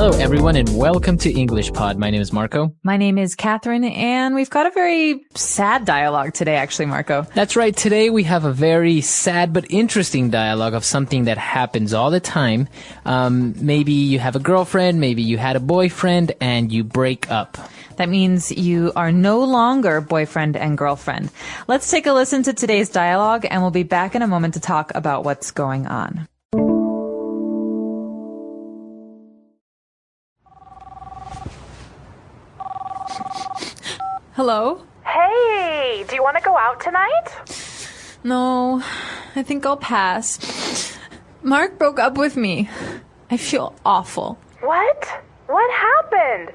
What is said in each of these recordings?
Hello, everyone, and welcome to English Pod. My name is Marco. My name is Catherine, and we've got a very sad dialogue today, actually, Marco. That's right. Today we have a very sad but interesting dialogue of something that happens all the time. Maybe you have a girlfriend, maybe you had a boyfriend, and you break up. That means you are no longer boyfriend and girlfriend. Let's take a listen to today's dialogue, and we'll be back in a moment to talk about what's going on. Hello? Hey, do you want to go out tonight? No, I think I'll pass. Mark broke up with me. I feel awful. What? What happened?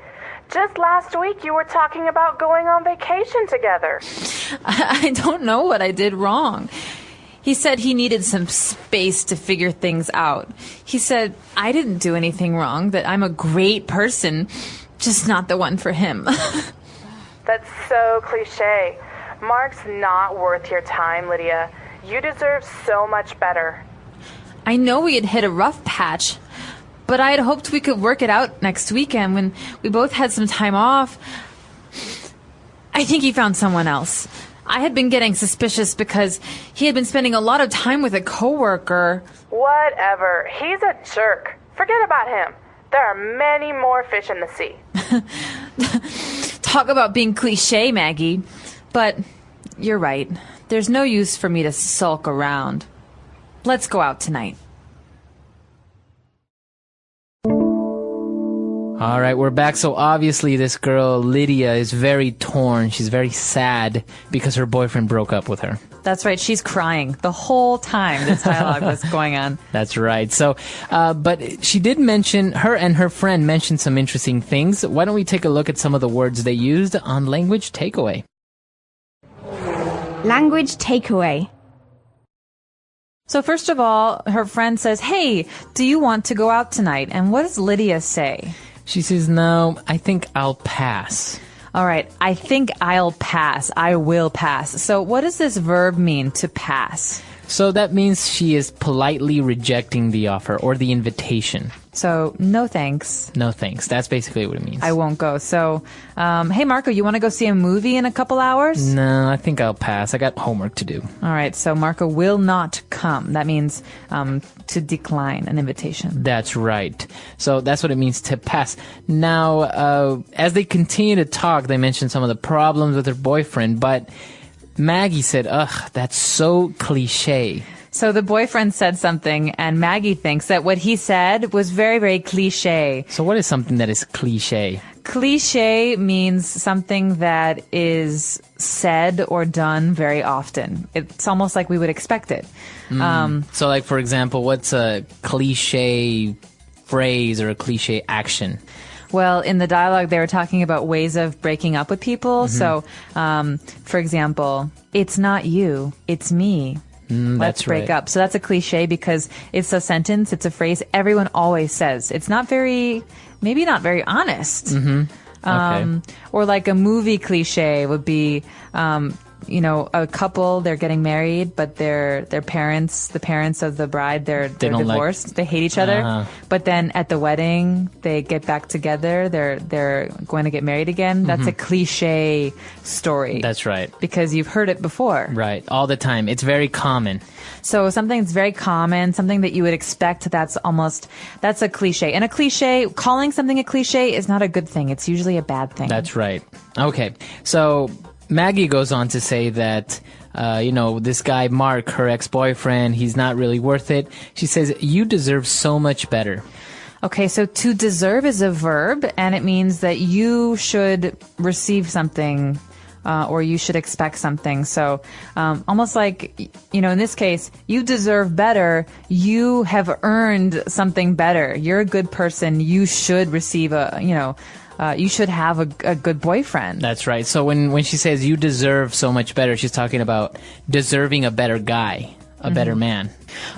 Just last week you were talking about going on vacation together. I don't know what I did wrong. He said he needed some space to figure things out. He said I didn't do anything wrong, that I'm a great person, just not the one for him. That's so cliche. Mark's not worth your time, Lydia. You deserve so much better. I know we had hit a rough patch, but I had hoped we could work it out next weekend when we both had some time off. I think he found someone else. I had been getting suspicious because he had been spending a lot of time with a coworker. Whatever. He's a jerk. Forget about him. There are many more fish in the sea. Talk about being cliche, Maggie. But you're right. There's no use for me to sulk around. Let's go out tonight. All right, we're back. So obviously this girl, Lydia, is very torn. She's very sad because her boyfriend broke up with her. That's right. She's crying the whole time this dialogue was going on. That's right. So, but she did mention, her and her friend mentioned some interesting things. Why don't we take a look at some of the words they used on Language Takeaway? Language takeaway. So first of all, her friend says, hey, do you want to go out tonight? And what does Lydia say? She says, no, I think I'll pass. All right, I think I'll pass. I will pass. So what does this verb mean, to pass? So that means she is politely rejecting the offer or the invitation. So no thanks. No thanks. That's basically what it means. I won't go. So, hey, Marco, you want to go see a movie in a couple hours? No, I think I'll pass. I got homework to do. All right, so Marco will not come. That means to decline an invitation. That's right. So that's what it means, to pass. Now, as they continue to talk, they mention some of the problems with her boyfriend, but Maggie said, ugh, that's so cliche. So the boyfriend said something, and Maggie thinks that what he said was very, very cliche. So what is something that is cliche? Cliche means something that is said or done very often. It's almost like we would expect it. So like, for example, what's a cliche phrase or a cliche action? Well, in the dialogue, they were talking about ways of breaking up with people. So, for example, it's not you, it's me. Let's break up. So that's a cliche because it's a sentence, it's a phrase everyone always says. It's not very, maybe not very honest. Okay. Or like a movie cliche would be, a couple, they're getting married, but their parents, the parents of the bride, they're divorced. They hate each other. But then at the wedding, they get back together. They're going to get married again. That's a cliche story. That's right. Because you've heard it before. Right. All the time. It's very common. So something that's very common, something that you would expect, that's a cliche. And a cliche, calling something a cliche is not a good thing. It's usually a bad thing. That's right. Okay. So Maggie goes on to say that, this guy, Mark, her ex-boyfriend, he's not really worth it. She says, you deserve so much better. Okay, so to deserve is a verb, and it means that you should receive something, or you should expect something. So almost like, in this case, you deserve better. You have earned something better. You're a good person. You should receive you should have a good boyfriend. That's right. So when she says you deserve so much better, she's talking about deserving a better guy, a better man.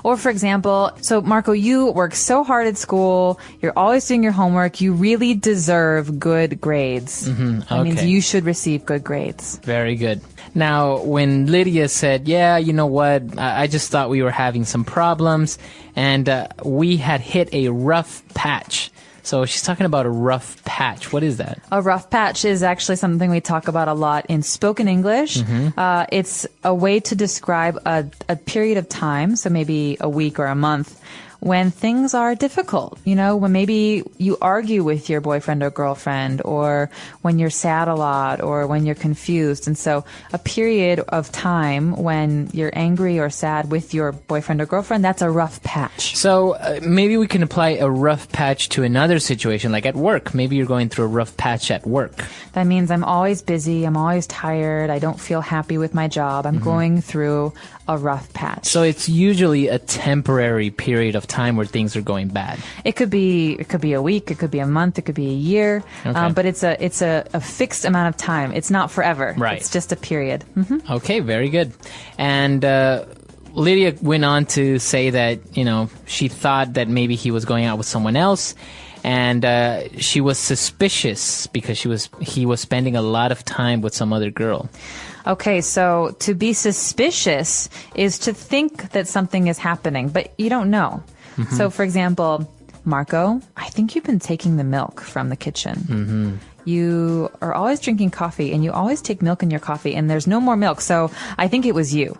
Or for example, so Marco, you work so hard at school, you're always doing your homework, you really deserve good grades. That means you should receive good grades. Very good. Now, when Lydia said, yeah, you know what, I just thought we were having some problems, and we had hit a rough patch. So she's talking about a rough patch. What is that? A rough patch is actually something we talk about a lot in spoken English. It's a way to describe a period of time, so maybe a week or a month, when things are difficult, when maybe you argue with your boyfriend or girlfriend, or when you're sad a lot, or when you're confused. And so a period of time when you're angry or sad with your boyfriend or girlfriend, that's a rough patch. So maybe we can apply a rough patch to another situation, like at work. Maybe you're going through a rough patch at work. That means I'm always busy, I'm always tired, I don't feel happy with my job, I'm going through a rough patch. So it's usually a temporary period of time where things are going bad. It could be a week, it could be a month, it could be a year, Okay. but it's a fixed amount of time. It's not forever. Right. It's just a period. Okay, very good. And Lydia went on to say that, she thought that maybe he was going out with someone else, and she was suspicious because he was spending a lot of time with some other girl. Okay, so to be suspicious is to think that something is happening, but you don't know. So, for example, Marco, I think you've been taking the milk from the kitchen. You are always drinking coffee, and you always take milk in your coffee, and there's no more milk, so I think it was you.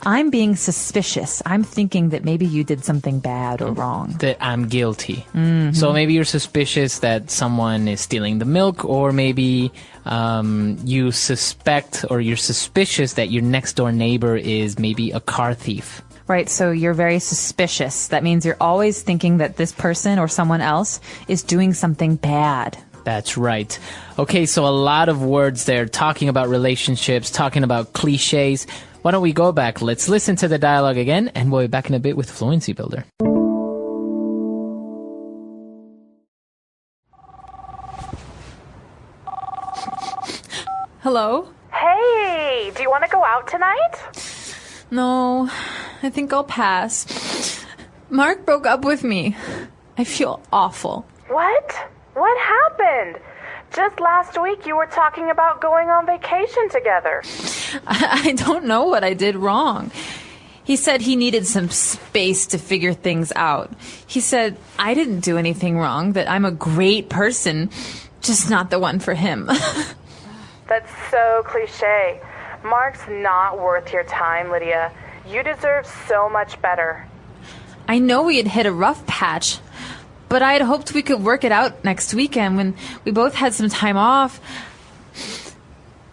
I'm being suspicious. I'm thinking that maybe you did something bad or wrong. That I'm guilty. So maybe you're suspicious that someone is stealing the milk, or maybe you suspect or you're suspicious that your next door neighbor is maybe a car thief. Right, so you're very suspicious. That means you're always thinking that this person or someone else is doing something bad. That's right. Okay, so a lot of words there, talking about relationships, talking about cliches. Why don't we go back? Let's listen to the dialogue again, and we'll be back in a bit with Fluency Builder. Hello? Hey, do you want to go out tonight? No, I think I'll pass. Mark broke up with me. I feel awful. What? What happened? Just last week you were talking about going on vacation together. I don't know what I did wrong. He said he needed some space to figure things out. He said I didn't do anything wrong, that I'm a great person, just not the one for him. That's so cliche. Mark's not worth your time, Lydia. You deserve so much better. I know we had hit a rough patch, but I had hoped we could work it out next weekend when we both had some time off.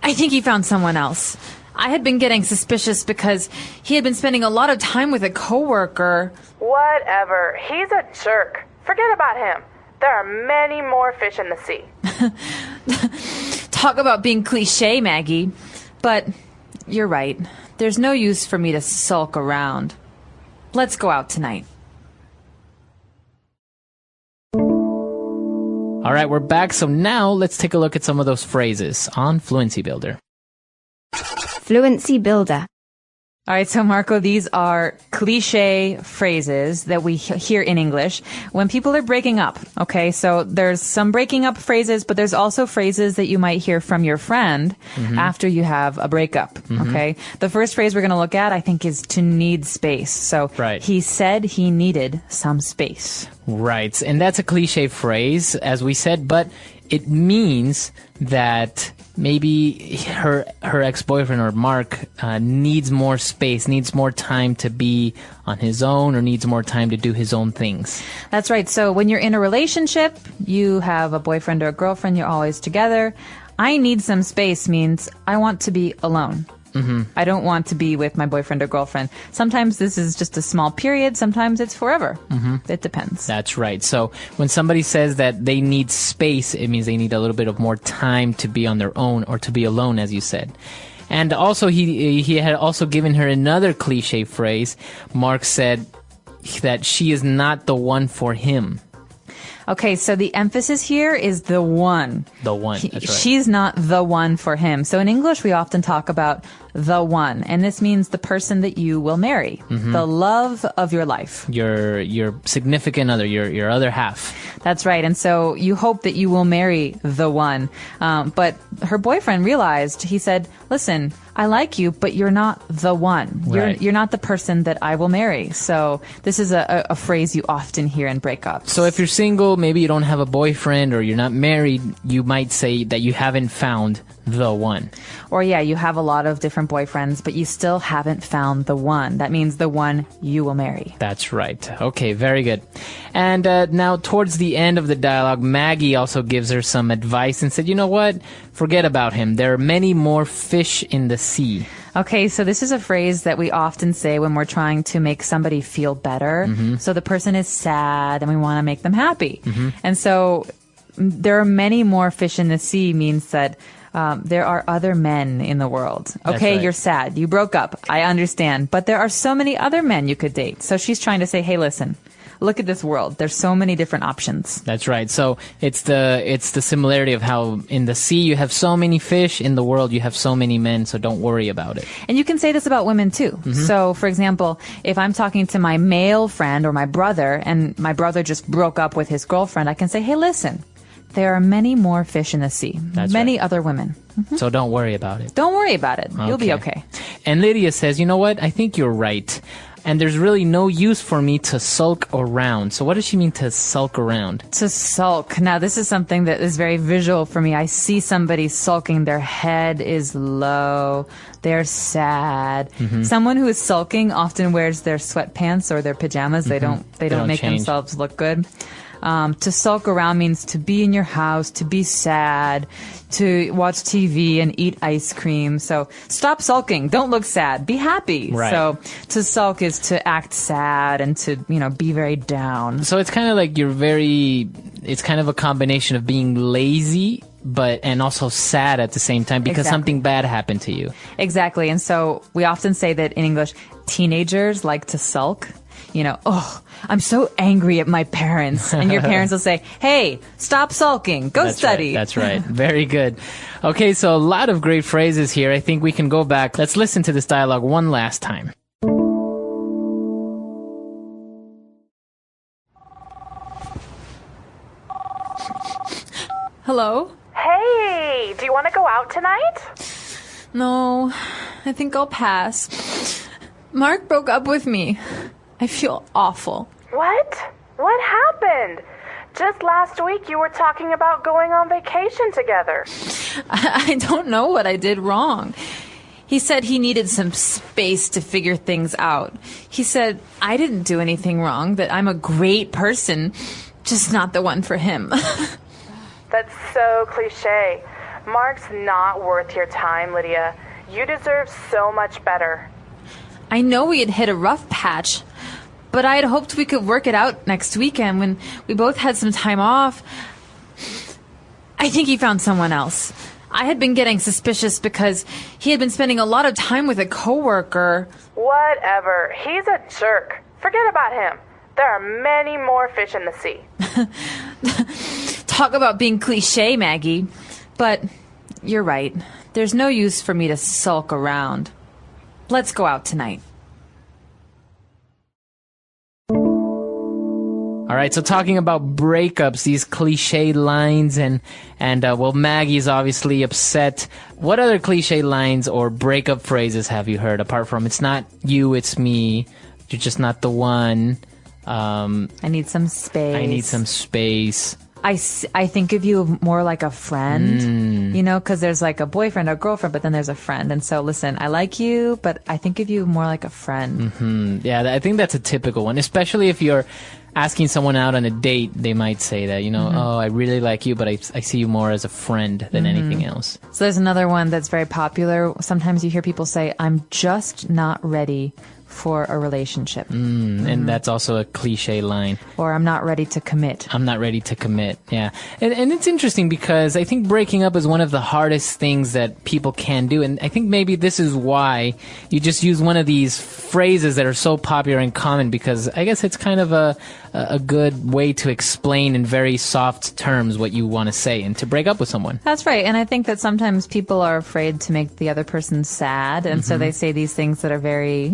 I think he found someone else. I had been getting suspicious because he had been spending a lot of time with a coworker. Whatever. He's a jerk. Forget about him. There are many more fish in the sea. Talk about being cliche, Maggie. But you're right. There's no use for me to sulk around. Let's go out tonight. All right, we're back. So now let's take a look at some of those phrases on Fluency Builder. Fluency Builder. All right, so Marco, these are cliche phrases that we hear in English when people are breaking up. Okay, so there's some breaking up phrases, but there's also phrases that you might hear from your friend after you have a breakup. Okay, the first phrase we're going to look at, I think, is to need space. So Right. He said he needed some space. Right, and that's a cliche phrase, as we said, but it means that maybe her ex-boyfriend or Mark needs more space, needs more time to be on his own, or needs more time to do his own things. That's right. So when you're in a relationship, you have a boyfriend or a girlfriend, you're always together. I need some space means I want to be alone. I don't want to be with my boyfriend or girlfriend. Sometimes this is just a small period. Sometimes it's forever. It depends. That's right. So when somebody says that they need space, it means they need a little bit of more time to be on their own, or to be alone, as you said. And also, he had also given her another cliche phrase. Mark said that she is not the one for him. Okay, so the emphasis here is the one. The one, that's right. She's not the one for him. So in English, we often talk about the one, and this means the person that you will marry, the love of your life. Your significant other, your other half. That's right. And so you hope that you will marry the one. But her boyfriend realized, he said, listen, I like you, but you're not the one. Right. You're not the person that I will marry. So this is a phrase you often hear in breakups. So if you're single, maybe you don't have a boyfriend or you're not married, you might say that you haven't found the one. Or yeah, you have a lot of different boyfriends, but you still haven't found the one. That means the one you will marry. That's right. Okay, very good. And now towards the end of the dialogue, Maggie also gives her some advice and said, you know what? Forget about him. There are many more fish in the sea. Okay, so this is a phrase that we often say when we're trying to make somebody feel better. So the person is sad and we want to make them happy. And so there are many more fish in the sea means that there are other men in the world. Okay, right. You're sad. You broke up. I understand. But there are so many other men you could date. So she's trying to say, hey, listen, look at this world. There's so many different options. That's right. So it's the similarity of how in the sea you have so many fish, in the world you have so many men, so don't worry about it. And you can say this about women too. So, for example, if I'm talking to my male friend or my brother, and my brother just broke up with his girlfriend, I can say, hey, listen, there are many more fish in the sea. That's many right. other women. So don't worry about it. Don't worry about it. You'll be okay. And Lydia says, you know what? I think you're right. And there's really no use for me to sulk around. So what does she mean to sulk around? To sulk. Now, this is something that is very visual for me. I see somebody sulking. Their head is low. They're sad. Someone who is sulking often wears their sweatpants or their pajamas. They don't make change. themselves look good. To sulk around means to be in your house, to be sad, to watch TV and eat ice cream. So stop sulking. Don't look sad. Be happy. Right. So to sulk is to act sad and to, be very down. So it's kind of like it's kind of a combination of being lazy and also sad at the same time because Exactly. something bad happened to you. Exactly. And so we often say that in English, teenagers like to sulk. Oh, I'm so angry at my parents. And your parents will say, hey, stop sulking. Go That's study. Right, that's right. Very good. Okay, so a lot of great phrases here. I think we can go back. Let's listen to this dialogue one last time. Hello? Hey, do you want to go out tonight? No, I think I'll pass. Mark broke up with me. I feel awful. What? What happened? Just last week you were talking about going on vacation together. I don't know what I did wrong. He said he needed some space to figure things out. He said I didn't do anything wrong, that I'm a great person, just not the one for him. That's so cliche. Mark's not worth your time, Lydia. You deserve so much better. I know we had hit a rough patch, but I had hoped we could work it out next weekend when we both had some time off. I think he found someone else. I had been getting suspicious because he had been spending a lot of time with a coworker. Whatever. He's a jerk. Forget about him. There are many more fish in the sea. Talk about being cliche, Maggie. But you're right. There's no use for me to sulk around. Let's go out tonight. All right, so talking about breakups, these cliche lines, and well, Maggie's obviously upset. What other cliche lines or breakup phrases have you heard apart from "It's not you, it's me," "You're just not the one"? I need some space. I need some space. I think of you more like a friend, because there's like a boyfriend or girlfriend, but then there's a friend. And so, listen, I like you, but I think of you more like a friend. Yeah, I think that's a typical one, especially if you're asking someone out on a date. They might say that, oh, I really like you, but I see you more as a friend than anything else. So there's another one that's very popular. Sometimes you hear people say, I'm just not ready for a relationship. And that's also a cliche line. Or I'm not ready to commit. I'm not ready to commit. Yeah. And it's interesting because I think breaking up is one of the hardest things that people can do. And I think maybe this is why you just use one of these phrases that are so popular and common, because I guess it's kind of a a good way to explain in very soft terms what you want to say and to break up with someone. That's right. And I think that sometimes people are afraid to make the other person sad. And so they say these things that are very,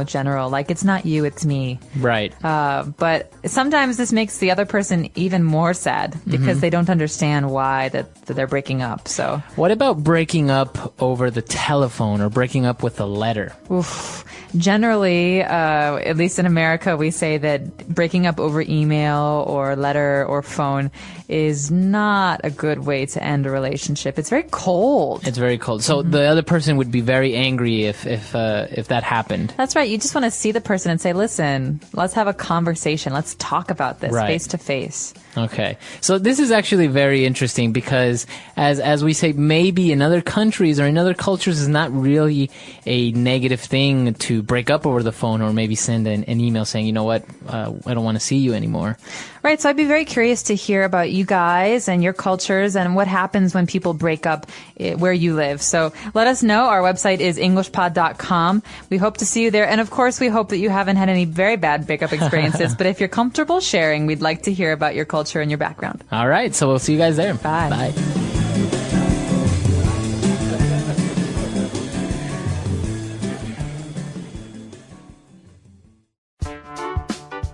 general, like it's not you, it's me. Right. But sometimes this makes the other person even more sad because they don't understand why that they're breaking up. So what about breaking up over the telephone or breaking up with a letter? oof. Generally, at least in America, we say that breaking up over email or letter or phone is not a good way to end a relationship. It's very cold. It's very cold. So the other person would be very angry if that happened. That's right. You just want to see the person and say, listen, let's have a conversation. Let's talk about this face to face. Okay. So this is actually very interesting because as we say, maybe in other countries or in other cultures is not really a negative thing to break up over the phone or maybe send an email saying, you know what, I don't want to see you anymore. Right. So I'd be very curious to hear about you guys and your cultures and what happens when people break up where you live. So let us know. Our website is EnglishPod.com. We hope to see you there. And of course, we hope that you haven't had any very bad breakup experiences. But if you're comfortable sharing, we'd like to hear about your culture and your background. All right. So we'll see you guys there. Bye. Bye.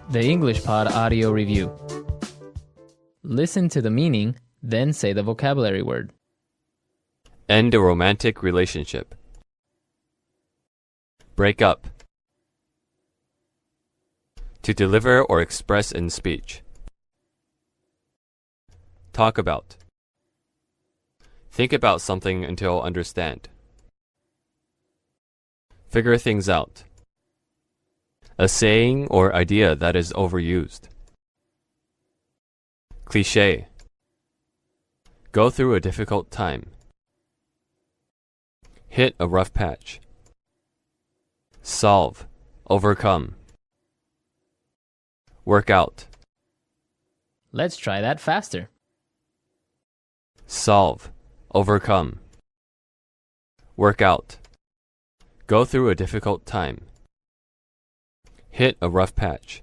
The English Pod Audio Review. Listen to the meaning, then say the vocabulary word. End a romantic relationship. Break up. To deliver or express in speech. Talk about. Think about something until understand. Figure things out. A saying or idea that is overused. Cliché. Go through a difficult time. Hit a rough patch. Solve. Overcome. Work out. Let's try that faster. Solve. Overcome. Work out. Go through a difficult time. Hit a rough patch.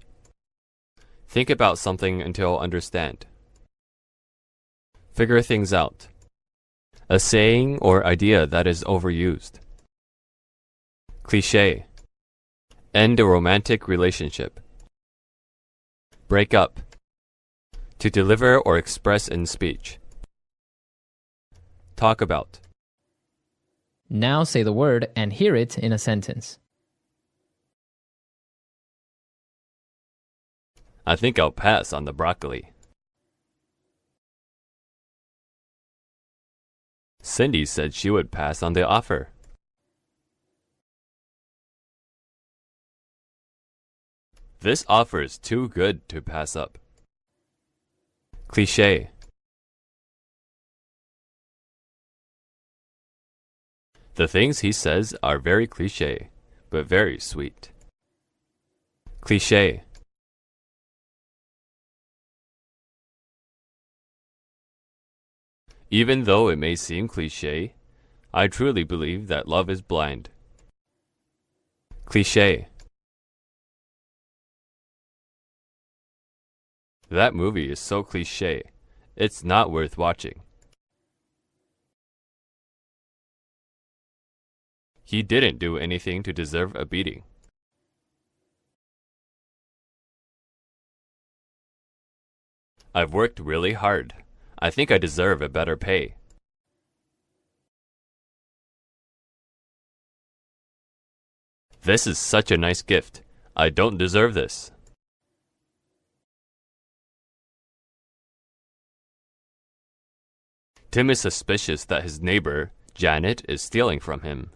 Think about something until understand. Figure things out. A saying or idea that is overused. Cliché. End a romantic relationship. Break up. To deliver or express in speech. Talk about. Now say the word and hear it in a sentence. I think I'll pass on the broccoli. Cindy said she would pass on the offer. This offer is too good to pass up. Cliché. The things he says are very cliché, but very sweet. Cliché. Even though it may seem cliché, I truly believe that love is blind. Cliché. That movie is so cliché, it's not worth watching. He didn't do anything to deserve a beating. I've worked really hard. I think I deserve a better pay. This is such a nice gift. I don't deserve this. Tim is suspicious that his neighbor, Janet, is stealing from him.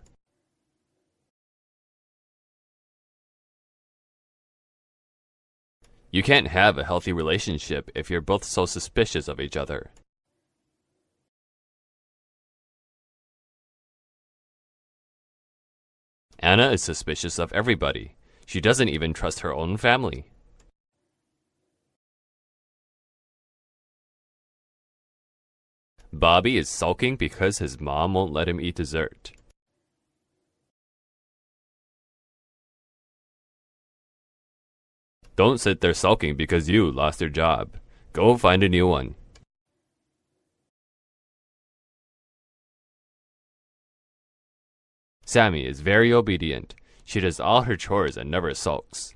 You can't have a healthy relationship if you're both so suspicious of each other. Anna is suspicious of everybody. She doesn't even trust her own family. Bobby is sulking because his mom won't let him eat dessert. Don't sit there sulking because you lost your job. Go find a new one. Sammy is very obedient. She does all her chores and never sulks.